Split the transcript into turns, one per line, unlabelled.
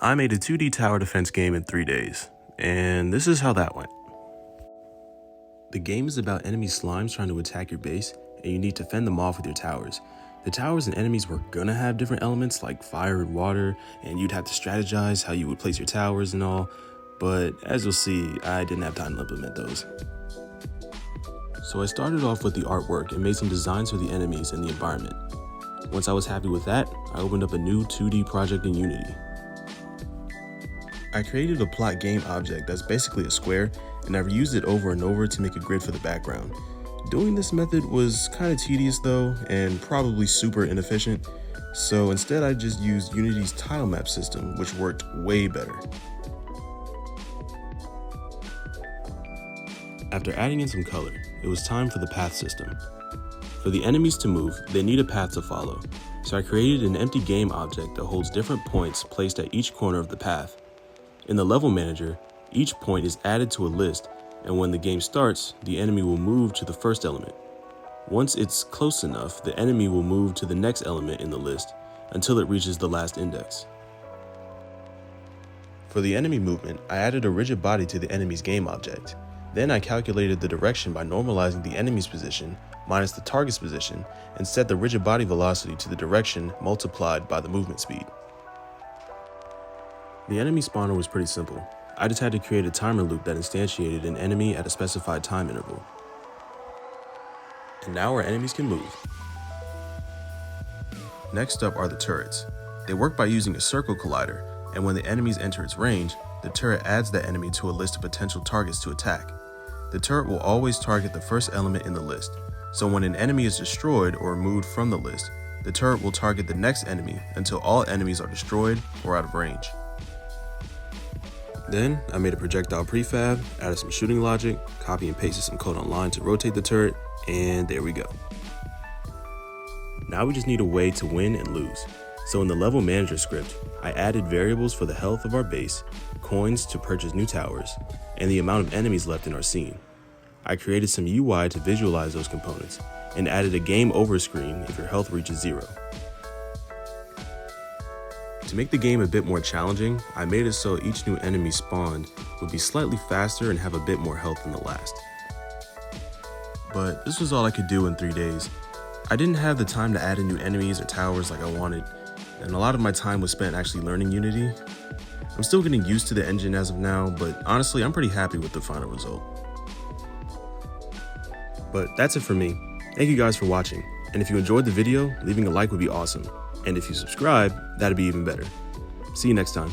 I made a 2D tower defense game in 3 days, and this is how that went. The game is about enemy slimes trying to attack your base, and you need to fend them off with your towers. The towers and enemies were gonna have different elements like fire and water, and you'd have to strategize how you would place your towers and all, but as you'll see, I didn't have time to implement those. So I started off with the artwork and made some designs for the enemies and the environment. Once I was happy with that, I opened up a new 2D project in Unity. I created a plot game object that's basically a square, and I've reused it over and over to make a grid for the background. Doing this method was kind of tedious though, and probably super inefficient, so instead I just used Unity's tile map system, which worked way better. After adding in some color, it was time for the path system. For the enemies to move, they need a path to follow, so I created an empty game object that holds different points placed at each corner of the path. In the level manager, each point is added to a list, and when the game starts, the enemy will move to the first element. Once it's close enough, the enemy will move to the next element in the list until it reaches the last index. For the enemy movement, I added a rigid body to the enemy's game object. Then I calculated the direction by normalizing the enemy's position minus the target's position and set the rigid body velocity to the direction multiplied by the movement speed. The enemy spawner was pretty simple. I just had to create a timer loop that instantiated an enemy at a specified time interval. And now our enemies can move. Next up are the turrets. They work by using a circle collider, and when the enemies enter its range, the turret adds that enemy to a list of potential targets to attack. The turret will always target the first element in the list, so when an enemy is destroyed or removed from the list, the turret will target the next enemy until all enemies are destroyed or out of range. Then I made a projectile prefab, added some shooting logic, copy and pasted some code online to rotate the turret, and there we go. Now we just need a way to win and lose. So in the level manager script, I added variables for the health of our base, coins to purchase new towers, and the amount of enemies left in our scene. I created some UI to visualize those components, and added a game over screen if your health reaches 0. To make the game a bit more challenging, I made it so each new enemy spawned would be slightly faster and have a bit more health than the last. But this was all I could do in 3 days. I didn't have the time to add in new enemies or towers like I wanted, and a lot of my time was spent actually learning Unity. I'm still getting used to the engine as of now, but honestly, I'm pretty happy with the final result. But that's it for me. Thank you guys for watching, and if you enjoyed the video, leaving a like would be awesome. And if you subscribe, that'd be even better. See you next time.